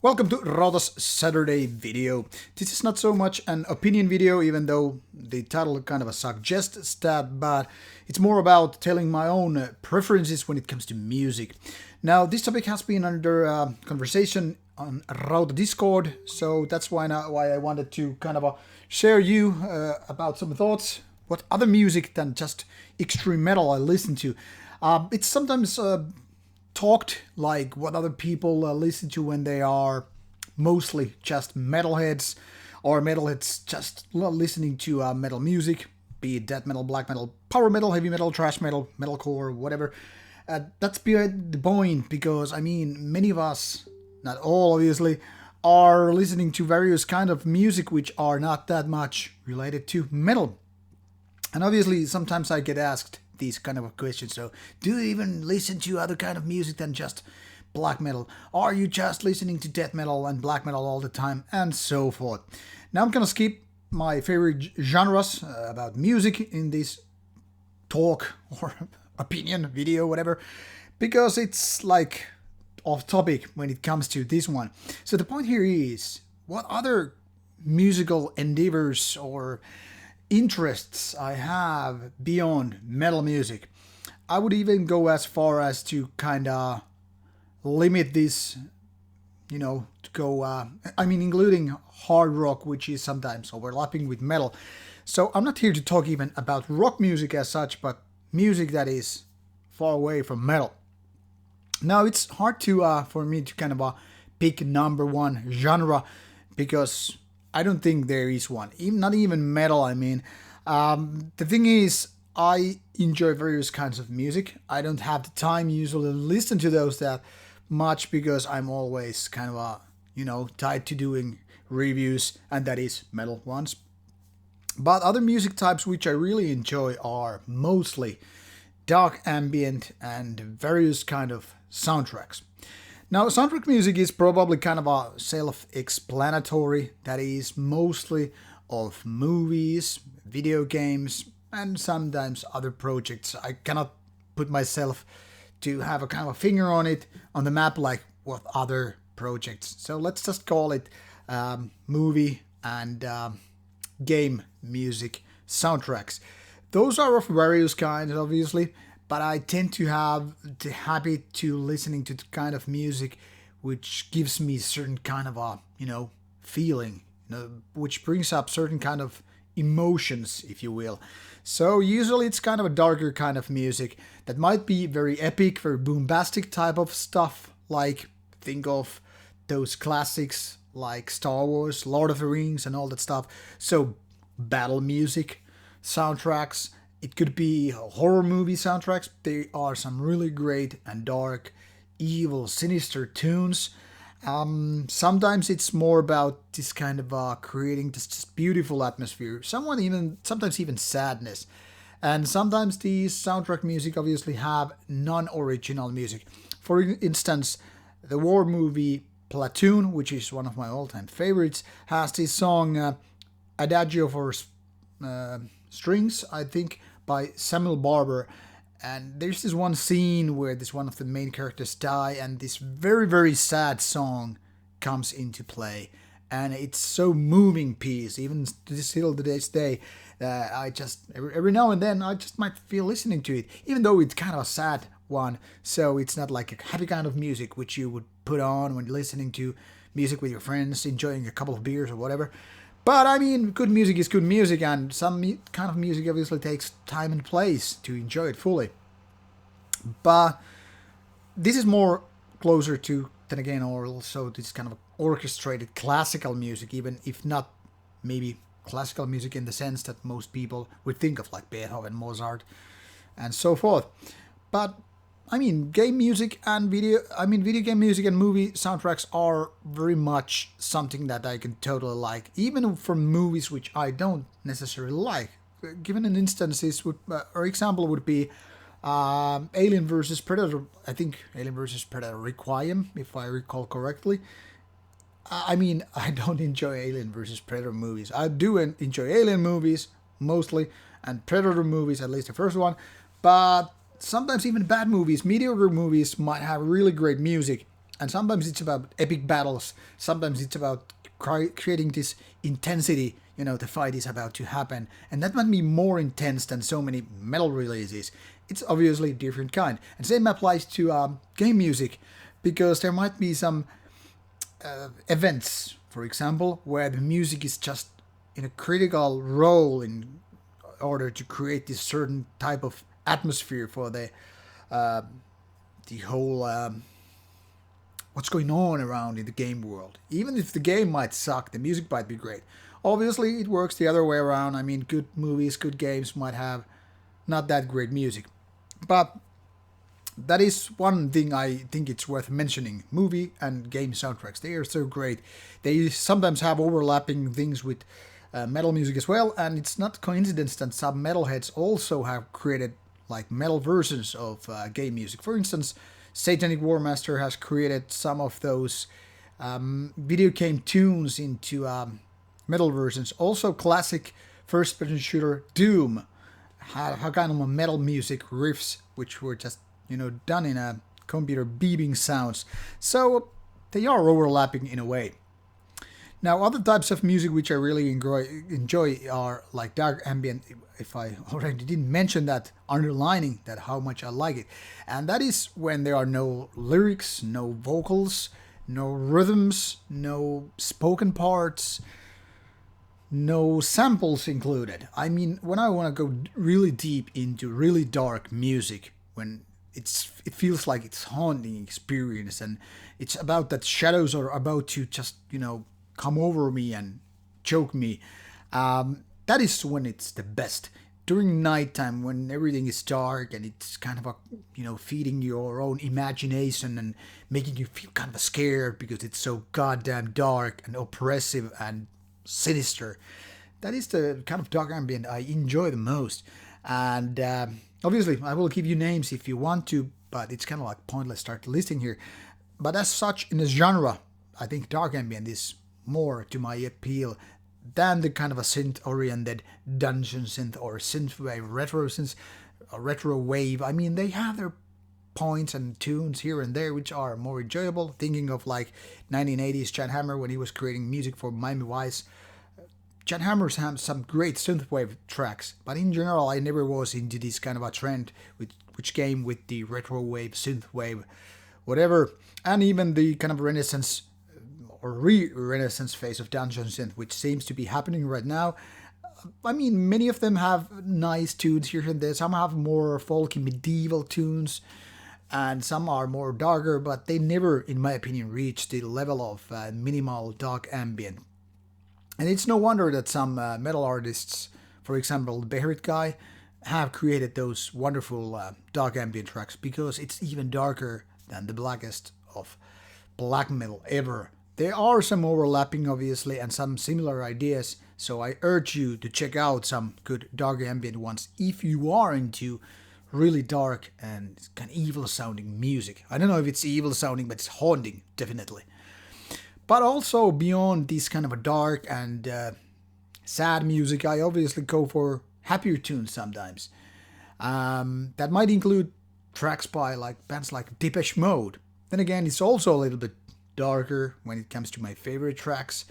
Welcome to Rauta's Saturday video. This is not so much an opinion video, even though the title kind of suggests that, but it's more about telling my own preferences when it comes to music. Now, this topic has been under conversation on Rauta Discord, so that's why I wanted to kind of share you about some thoughts, what other music than just extreme metal I listen to. It's sometimes talked like what other people listen to when they are mostly just metalheads, or metalheads just listening to metal music, be it death metal, black metal, power metal, heavy metal, thrash metal, metalcore, whatever. That's beside the point, because I mean, many of us, not all obviously, are listening to various kind of music which are not that much related to metal. And obviously, sometimes I get asked these kind of questions. So, do you even listen to other kind of music than just black metal? Are you just listening to death metal and black metal all the time? And so forth. Now I'm gonna skip my favorite genres about music in this talk or opinion video, whatever, because it's like off topic when it comes to this one. So the point here is, what other musical endeavors or interests I have beyond metal music. I would even go as far as to kind of limit this, to go, including hard rock, which is sometimes overlapping with metal. So I'm not here to talk even about rock music as such, but music that is far away from metal. Now, it's hard to for me to kind of pick number one genre, because I don't think there is one. Not even metal, I mean. The thing is, I enjoy various kinds of music. I don't have the time usually to listen to those that much, because I'm always kind of, tied to doing reviews, and that is metal ones. But other music types which I really enjoy are mostly dark ambient and various kind of soundtracks. Now, soundtrack music is probably kind of a self-explanatory. That is mostly of movies, video games, and sometimes other projects. I cannot put myself to have a kind of a finger on it, on the map, like what other projects. So let's just call it movie and game music soundtracks. Those are of various kinds, obviously, but I tend to have the habit to listening to the kind of music which gives me certain kind of a, feeling, which brings up certain kind of emotions, if you will. So usually it's kind of a darker kind of music that might be very epic, very bombastic type of stuff, like think of those classics like Star Wars, Lord of the Rings, and all that stuff. So battle music soundtracks. It could be horror movie soundtracks. There are some really great and dark, evil, sinister tunes. Sometimes it's more about this kind of creating this just beautiful atmosphere. Sometimes even sadness. And sometimes these soundtrack music obviously have non-original music. For instance, the war movie Platoon, which is one of my all-time favorites, has this song Adagio for Strings, I think, by Samuel Barber. And there's this one scene where this one of the main characters die, and this very, very sad song comes into play. And it's so moving piece, even still to this day. I just, every now and then, I just might feel listening to it, even though it's kind of a sad one. So it's not like a happy kind of music which you would put on when listening to music with your friends, enjoying a couple of beers or whatever. But I mean, good music is good music, and some kind of music obviously takes time and place to enjoy it fully. But this is more closer to, then again, or also this kind of orchestrated classical music, even if not maybe classical music in the sense that most people would think of, like Beethoven, Mozart, and so forth. But I mean, game music and video game music and movie soundtracks are very much something that I can totally like, even from movies which I don't necessarily like. Given an instance, or example would be Alien vs. Predator. I think Alien vs. Predator Requiem, if I recall correctly. I mean, I don't enjoy Alien vs. Predator movies. I do enjoy Alien movies, mostly, and Predator movies, at least the first one, but sometimes even bad movies, mediocre movies might have really great music, And sometimes it's about epic battles. Sometimes it's about creating this intensity. The fight is about to happen, and that might be more intense than so many metal releases. It's obviously a different kind, and same applies to game music, because there might be some events, for example, where the music is just in a critical role in order to create this certain type of atmosphere for the whole what's going on around in the game world. Even if the game might suck, the music might be great. Obviously, it works the other way around. I mean, good movies, good games might have not that great music. But that is one thing I think it's worth mentioning. Movie and game soundtracks, they are so great. They sometimes have overlapping things with metal music as well, and it's not coincidence that some metalheads also have created like metal versions of game music. For instance, Satanic Warmaster has created some of those video game tunes into metal versions. Also, classic first-person shooter Doom had kind of a metal music riffs, which were just done in a computer beeping sounds. So they are overlapping in a way. Now, other types of music which I really enjoy are like dark ambient. If I already didn't mention that, underlining that how much I like it, and that is when there are no lyrics, no vocals, no rhythms, no spoken parts, no samples included. I mean, when I want to go really deep into really dark music, when it feels like it's haunting experience, and it's about that shadows are about to just come over me and choke me. That is when it's the best. During nighttime, when everything is dark and it's kind of feeding your own imagination and making you feel kind of scared because it's so goddamn dark and oppressive and sinister. That is the kind of dark ambient I enjoy the most. And obviously, I will give you names if you want to, but it's kind of like pointless start listing here. But as such, in this genre, I think dark ambient is more to my appeal than the kind of a synth-oriented dungeon synth or synthwave, retro wave. I mean, they have their points and tunes here and there which are more enjoyable. Thinking of like 1980s Jan Hammer when he was creating music for Miami Vice. Jan Hammer's has some great synthwave tracks, but in general, I never was into this kind of a trend which came with the retro wave, synthwave, whatever, and even the kind of Renaissance or re-Renaissance phase of dungeon synth, which seems to be happening right now. I mean, many of them have nice tunes here and there. Some have more folky medieval tunes, and some are more darker, but they never, in my opinion, reach the level of minimal dark ambient. And it's no wonder that some metal artists, for example, the Beharit guy, have created those wonderful dark ambient tracks, because it's even darker than the blackest of black metal ever. There are some overlapping, obviously, and some similar ideas, so I urge you to check out some good dark ambient ones if you are into really dark and kind of evil sounding music. I don't know if it's evil sounding, but it's haunting, definitely. But also beyond this kind of a dark and sad music, I obviously go for happier tunes sometimes. That might include tracks by like bands like Depeche Mode. Then again, it's also a little bit darker when it comes to my favorite tracks.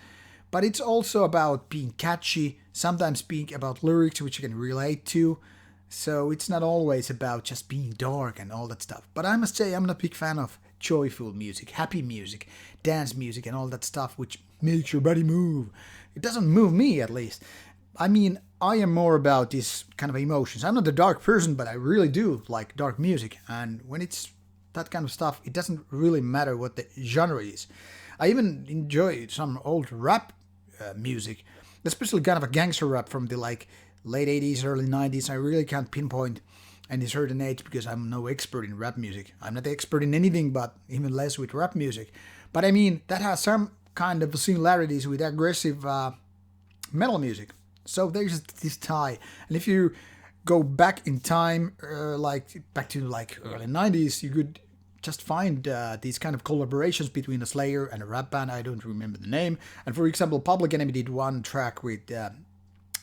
But it's also about being catchy, sometimes being about lyrics which you can relate to. So it's not always about just being dark and all that stuff. But I must say, I'm not a big fan of joyful music, happy music, dance music and all that stuff which makes your body move. It doesn't move me, at least. I mean, I am more about this kind of emotions. I'm not a dark person, but I really do like dark music. And when it's that kind of stuff, it doesn't really matter what the genre is. I even enjoy some old rap music, especially kind of a gangster rap from the like late 80s, early 90s. I really can't pinpoint any certain age because I'm no expert in rap music. I'm not expert in anything, but even less with rap music. But I mean, that has some kind of similarities with aggressive metal music. So there's this tie. And if you go back in time, like back to like early 90s, you could just find these kind of collaborations between a Slayer and a rap band. I don't remember the name. And for example, Public Enemy did one track with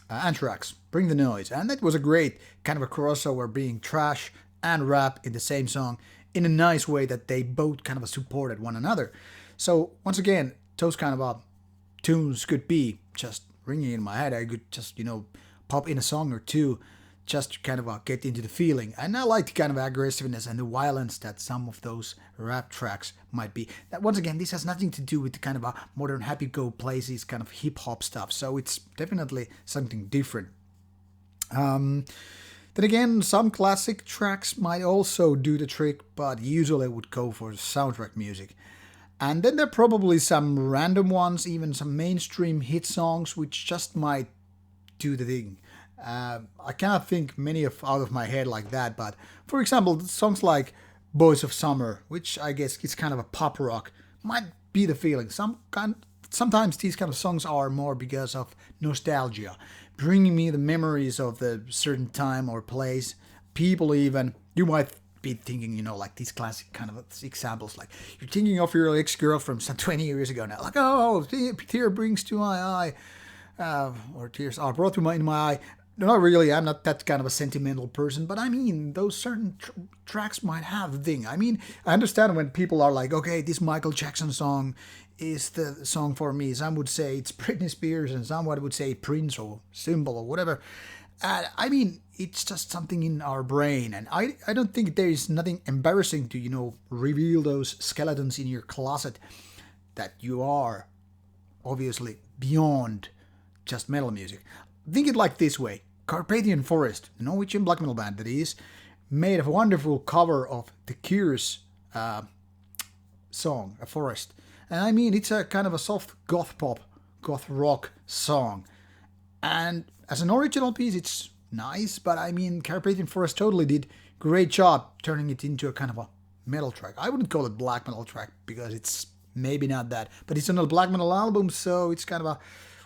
Anthrax, Bring the Noise. And that was a great kind of a crossover, being trash and rap in the same song. in a nice way that they both kind of supported one another. So once again, those kind of tunes could be just ringing in my head. I could just, pop in a song or two just to kind of get into the feeling. And I like the kind of aggressiveness and the violence that some of those rap tracks might be. That once again, this has nothing to do with the kind of modern happy-go-places kind of hip-hop stuff. So it's definitely something different. Then again, some classic tracks might also do the trick, but usually I would go for soundtrack music. And then there are probably some random ones, even some mainstream hit songs, which just might do the thing. I cannot think many out of my head like that, but for example, songs like Boys of Summer, which I guess is kind of a pop rock, might be the feeling. Sometimes these kind of songs are more because of nostalgia, bringing me the memories of the certain time or place, people even. You might be thinking, like these classic kind of examples, like you're thinking of your ex-girlfriend some 20 years ago now, like, oh, tear brings to my eye, or tears are brought to in my eye. Not really, I'm not that kind of a sentimental person, but I mean, those certain tracks might have the thing. I mean, I understand when people are like, okay, this Michael Jackson song is the song for me. Some would say it's Britney Spears, and someone would say Prince or Symbol or whatever. I mean, it's just something in our brain, and I don't think there is nothing embarrassing to, reveal those skeletons in your closet that you are obviously beyond just metal music. Think it like this way. Carpathian Forest, the Norwegian black metal band that is, made a wonderful cover of The Cure's song, A Forest. And I mean, it's a kind of a soft goth pop, goth rock song. And as an original piece, it's nice, but I mean, Carpathian Forest totally did great job turning it into a kind of a metal track. I wouldn't call it black metal track because it's maybe not that, but it's on a black metal album, so it's kind of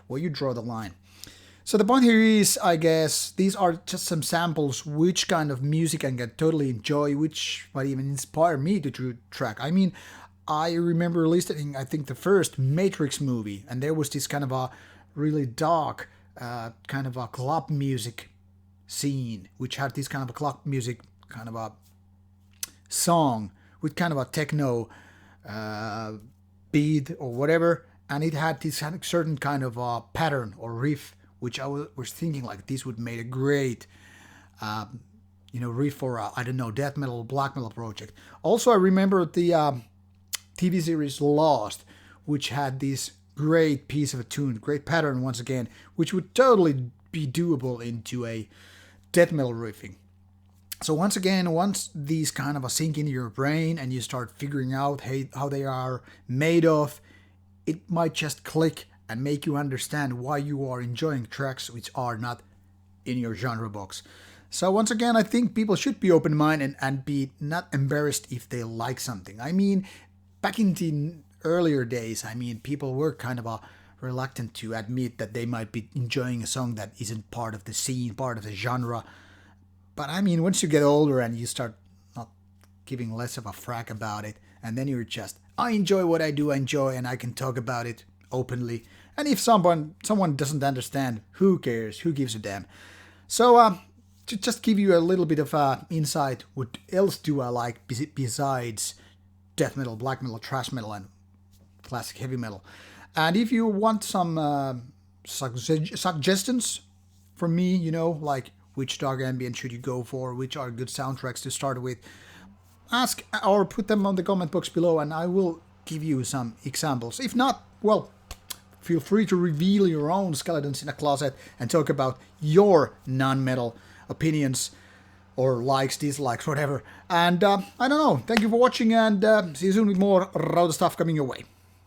where you draw the line. So the point here is, I guess, these are just some samples which kind of music I can totally enjoy, which might even inspire me to do track. I mean, I remember listening, I think, the first Matrix movie, and there was this kind of a really dark kind of a club music scene, which had this kind of a club music kind of a song with kind of a techno beat or whatever, and it had this certain kind of a pattern or riff, which I was thinking like this would make a great, riff for I don't know, death metal, black metal project. Also, I remember the TV series Lost, which had this great piece of a tune, great pattern once again, which would totally be doable into a death metal riffing. So once again, once these kind of sink into your brain and you start figuring out how they are made of, it might just click and make you understand why you are enjoying tracks which are not in your genre box. So once again, I think people should be open-minded and be not embarrassed if they like something. I mean, back in the earlier days, I mean, people were kind of reluctant to admit that they might be enjoying a song that isn't part of the scene, part of the genre. But I mean, once you get older and you start not giving less of a frack about it, and then you're just, I enjoy what I do enjoy and I can talk about it openly. And if someone doesn't understand, who cares? Who gives a damn? So to just give you a little bit of insight, what else do I like besides death metal, black metal, thrash metal, and classic heavy metal? And if you want some suggestions from me, like which dark ambient should you go for, which are good soundtracks to start with, ask or put them on the comment box below and I will give you some examples. If not, well, feel free to reveal your own skeletons in a closet and talk about your non-metal opinions or likes, dislikes, whatever. And I don't know. Thank you for watching and see you soon with more Rauta stuff coming your way.